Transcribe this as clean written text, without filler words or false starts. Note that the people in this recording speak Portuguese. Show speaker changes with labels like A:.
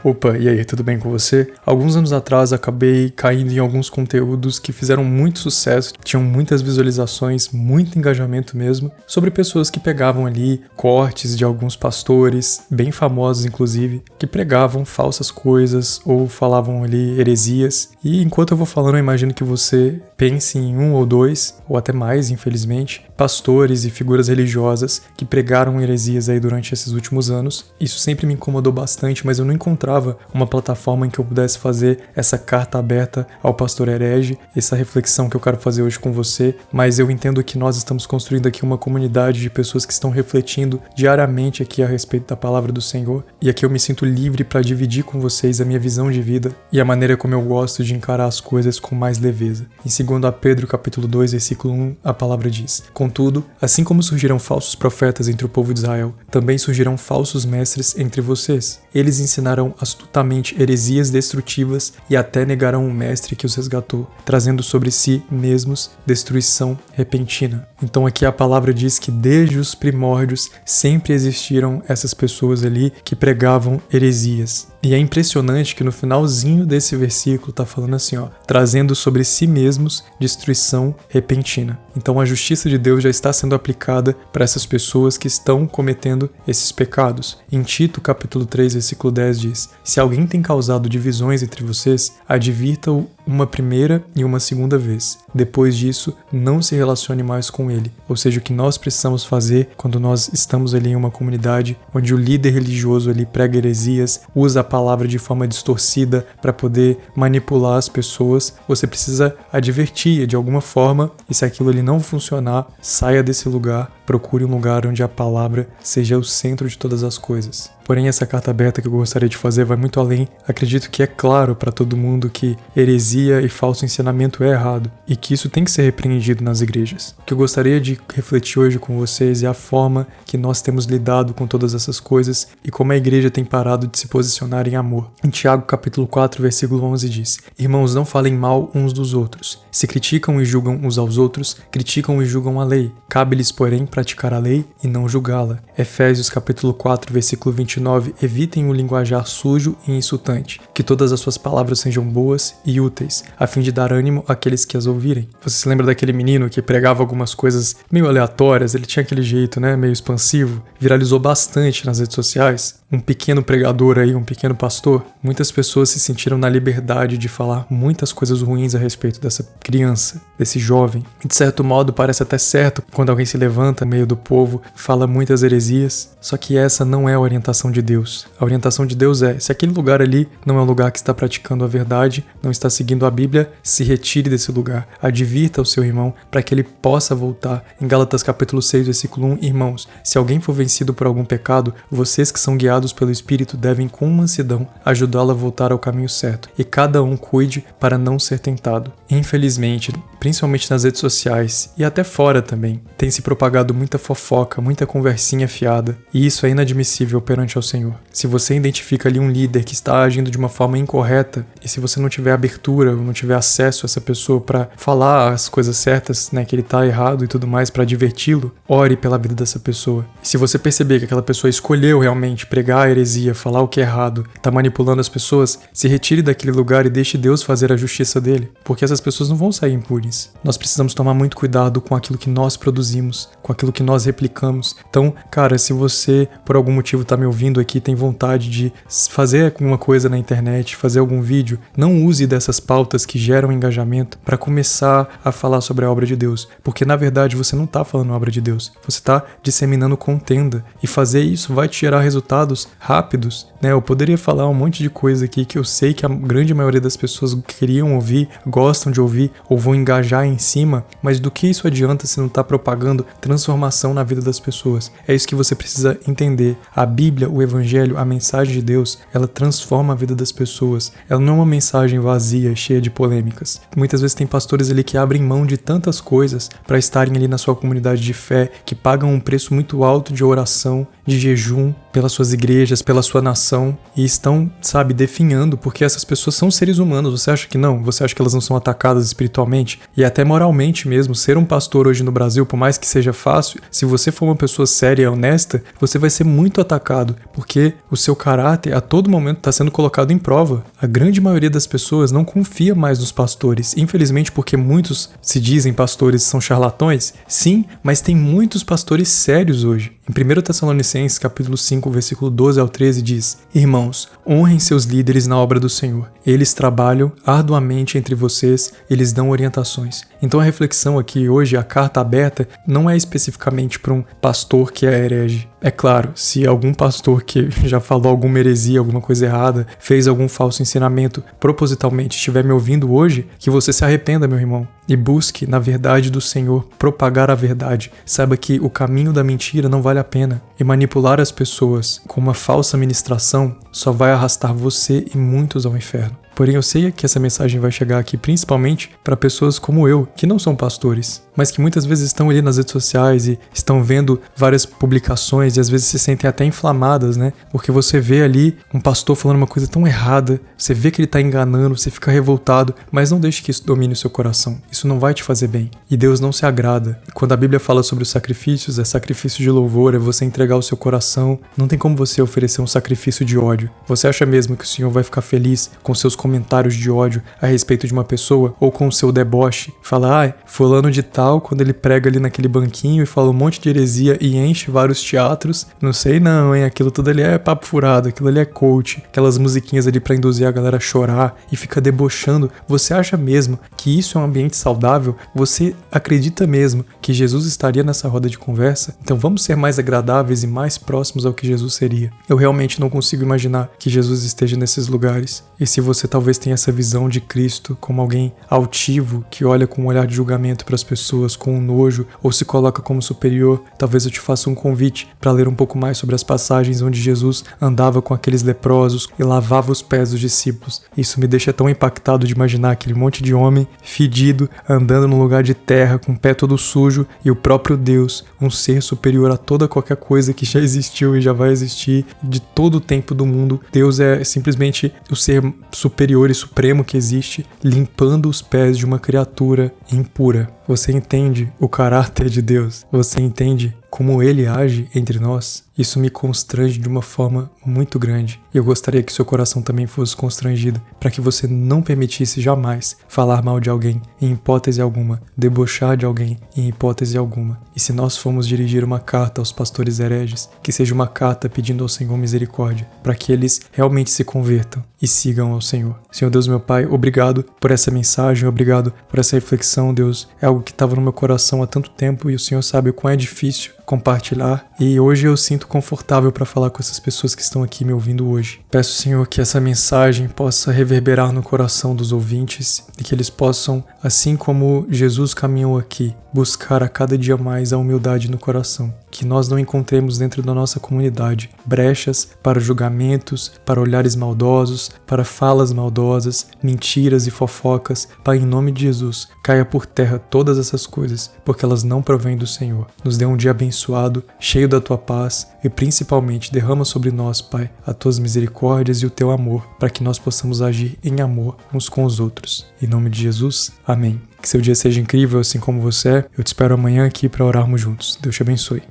A: Opa, e aí, tudo bem com você? Alguns anos atrás acabei caindo em alguns conteúdos que fizeram muito sucesso, tinham muitas visualizações, muito engajamento mesmo, sobre pessoas que pegavam ali cortes de alguns pastores, bem famosos inclusive, que pregavam falsas coisas ou falavam ali heresias. E enquanto eu vou falando, eu imagino que você pense em um ou dois, ou até mais, infelizmente, pastores e figuras religiosas que pregaram heresias aí durante esses últimos anos. Isso sempre me incomodou bastante, mas eu não encontrava uma plataforma em que eu pudesse fazer essa carta aberta ao pastor herege, essa reflexão que eu quero fazer hoje com você, mas eu entendo que nós estamos construindo aqui uma comunidade de pessoas que estão refletindo diariamente aqui a respeito da palavra do Senhor, e aqui eu me sinto livre para dividir com vocês a minha visão de vida e a maneira como eu gosto de encarar as coisas com mais leveza. Em 2 Pedro capítulo 2, versículo 1, a palavra diz: Contudo, assim como surgiram falsos profetas entre o povo de Israel, também surgirão falsos mestres entre vocês. Eles ensinarão astutamente heresias destrutivas e até negarão o mestre que os resgatou, trazendo sobre si mesmos destruição repentina. Então aqui a palavra diz que desde os primórdios sempre existiram essas pessoas ali que pregavam heresias. E é impressionante que no finalzinho desse versículo tá falando assim, trazendo sobre si mesmos destruição repentina. Então a justiça de Deus já está sendo aplicada para essas pessoas que estão cometendo esses pecados. Em Tito, capítulo 3, versículo 10 diz: Se alguém tem causado divisões entre vocês, advirta-o uma primeira e uma segunda vez. Depois disso, não se relacione mais com ele. Ou seja, o que nós precisamos fazer quando nós estamos ali em uma comunidade onde o líder religioso ali prega heresias, usa a palavra de forma distorcida para poder manipular as pessoas, você precisa advertir de alguma forma, e se aquilo ali não funcionar, saia desse lugar, procure um lugar onde a palavra seja o centro de todas as coisas. Porém, essa carta aberta que eu gostaria de fazer vai muito além. Acredito que é claro para todo mundo que heresia e falso ensinamento é errado e que isso tem que ser repreendido nas igrejas. O que eu gostaria de refletir hoje com vocês é a forma que nós temos lidado com todas essas coisas e como a igreja tem parado de se posicionar em amor. Em Tiago capítulo 4, versículo 11 diz: Irmãos, não falem mal uns dos outros. Se criticam e julgam uns aos outros, criticam e julgam a lei. Cabe-lhes, porém, praticar a lei e não julgá-la. Efésios capítulo 4, versículo 29: Evitem o linguajar sujo e insultante, que todas as suas palavras sejam boas e úteis, a fim de dar ânimo àqueles que as ouvirem. Você se lembra daquele menino que pregava algumas coisas meio aleatórias? Ele tinha aquele jeito, meio expansivo, viralizou bastante nas redes sociais. Um pequeno pregador aí, um pequeno pastor. Muitas pessoas se sentiram na liberdade de falar muitas coisas ruins a respeito dessa criança, desse jovem. E de certo modo parece até certo quando alguém se levanta no meio do povo, fala muitas heresias, só que essa não é a orientação de Deus. A orientação de Deus é: se aquele lugar ali não é um lugar que está praticando a verdade, não está seguindo a Bíblia, se retire desse lugar. Advirta o seu irmão para que ele possa voltar. Em Gálatas capítulo 6, versículo 1, irmãos, se alguém for vencido por algum pecado, vocês que são guiados pelo Espírito devem com mansidão ajudá-lo a voltar ao caminho certo, e cada um cuide para não ser tentado. Infelizmente, principalmente nas redes sociais e até fora também, tem se propagado muita fofoca, muita conversinha fiada, e isso é inadmissível perante ao Senhor. Se você identifica ali um líder que está agindo de uma forma incorreta, e se você não tiver abertura ou não tiver acesso a essa pessoa para falar as coisas certas, que ele está errado e tudo mais, para diverti-lo, ore pela vida dessa pessoa. E se você perceber que aquela pessoa escolheu realmente pregar a heresia, falar o que é errado, está manipulando as pessoas, se retire daquele lugar e deixe Deus fazer a justiça dele, porque essas pessoas não vão sair impunes. Nós precisamos tomar muito cuidado com aquilo que nós produzimos, com aquilo que nós replicamos. Então, cara, se você por algum motivo está me ouvindo aqui, tem vontade de fazer alguma coisa na internet, fazer algum vídeo, não use dessas pautas que geram engajamento para começar a falar sobre a obra de Deus, porque na verdade você não está falando a obra de Deus, você está disseminando contenda, e fazer isso vai te gerar resultados rápidos, Eu poderia falar um monte de coisa aqui que eu sei que a grande maioria das pessoas queriam ouvir, gostam de ouvir ou vão engajar em cima, mas do que isso adianta se não está propagando transformação na vida das pessoas? É isso que você precisa entender. A Bíblia, o Evangelho, a mensagem de Deus, ela transforma a vida das pessoas. Ela não é uma mensagem vazia, cheia de polêmicas. Muitas vezes tem pastores ali que abrem mão de tantas coisas para estarem ali na sua comunidade de fé, que pagam um preço muito alto de oração, de jejum, pelas suas igrejas, pela sua nação e estão, sabe, definhando, porque essas pessoas são seres humanos. Você acha que não? Você acha que elas não são atacadas espiritualmente e até moralmente mesmo? Ser um pastor hoje no Brasil, por mais que seja fácil, se você for uma pessoa séria e honesta, você vai ser muito atacado, porque o seu caráter a todo momento está sendo colocado em prova. A grande maioria das pessoas não confia mais nos pastores, infelizmente, porque muitos se dizem pastores e são charlatões. Sim, mas tem muitos pastores sérios hoje. Em 1 Tessalonicenses, capítulo 5, versículo 12 ao 13, diz: Irmãos, honrem seus líderes na obra do Senhor. Eles trabalham arduamente entre vocês, eles dão orientações. Então a reflexão aqui hoje, a carta aberta, não é especificamente para um pastor que é herege. É claro, se algum pastor que já falou alguma heresia, alguma coisa errada, fez algum falso ensinamento propositalmente estiver me ouvindo hoje, que você se arrependa, meu irmão, e busque na verdade do Senhor propagar a verdade. Saiba que o caminho da mentira não vale a pena, e manipular as pessoas com uma falsa ministração só vai arrastar você e muitos ao inferno. Porém, eu sei que essa mensagem vai chegar aqui principalmente para pessoas como eu, que não são pastores, mas que muitas vezes estão ali nas redes sociais e estão vendo várias publicações e às vezes se sentem até inflamadas, né? Porque você vê ali um pastor falando uma coisa tão errada, você vê que ele está enganando, você fica revoltado, mas não deixe que isso domine o seu coração. Isso não vai te fazer bem. E Deus não se agrada. Quando a Bíblia fala sobre os sacrifícios, é sacrifício de louvor, é você entregar o seu coração. Não tem como você oferecer um sacrifício de ódio. Você acha mesmo que o Senhor vai ficar feliz com seus comentários de ódio a respeito de uma pessoa ou com o seu deboche? Fala, fulano de tal, quando ele prega ali naquele banquinho e fala um monte de heresia e enche vários teatros, não sei não, hein, aquilo tudo ali é papo furado, aquilo ali é coach, aquelas musiquinhas ali pra induzir a galera a chorar e fica debochando. Você acha mesmo que isso é um ambiente saudável? Você acredita mesmo que Jesus estaria nessa roda de conversa? Então vamos ser mais agradáveis e mais próximos ao que Jesus seria. Eu realmente não consigo imaginar que Jesus esteja nesses lugares. E se você talvez tenha essa visão de Cristo como alguém altivo, que olha com um olhar de julgamento para as pessoas, com um nojo, ou se coloca como superior, talvez eu te faça um convite para ler um pouco mais sobre as passagens onde Jesus andava com aqueles leprosos e lavava os pés dos discípulos. Isso me deixa tão impactado de imaginar aquele monte de homem fedido, andando num lugar de terra, com o pé todo sujo, e o próprio Deus, um ser superior a toda qualquer coisa que já existiu e já vai existir de todo o tempo do mundo. Deus é simplesmente o ser superior e supremo que existe, limpando os pés de uma criatura impura. Você entende o caráter de Deus? Você entende como Ele age entre nós? Isso me constrange de uma forma muito grande. E eu gostaria que seu coração também fosse constrangido, para que você não permitisse jamais falar mal de alguém, em hipótese alguma, debochar de alguém, em hipótese alguma. E se nós formos dirigir uma carta aos pastores hereges, que seja uma carta pedindo ao Senhor misericórdia, para que eles realmente se convertam e sigam ao Senhor. Senhor Deus, meu Pai, obrigado por essa mensagem, obrigado por essa reflexão, Deus. É algo que estava no meu coração há tanto tempo e o Senhor sabe o quão é difícil compartilhar, e hoje eu sinto confortável para falar com essas pessoas que estão aqui me ouvindo hoje. Peço, Senhor, que essa mensagem possa reverberar no coração dos ouvintes e que eles possam, assim como Jesus caminhou aqui, buscar a cada dia mais a humildade no coração. Que nós não encontremos dentro da nossa comunidade brechas para julgamentos, para olhares maldosos, para falas maldosas, mentiras e fofocas. Pai, em nome de Jesus, caia por terra todas essas coisas, porque elas não provêm do Senhor. Nos dê um dia abençoado, cheio da Tua paz e principalmente derrama sobre nós, Pai, as Tuas misericórdias e o Teu amor, para que nós possamos agir em amor uns com os outros. Em nome de Jesus, amém. Que seu dia seja incrível assim como você é. Eu te espero amanhã aqui para orarmos juntos. Deus te abençoe.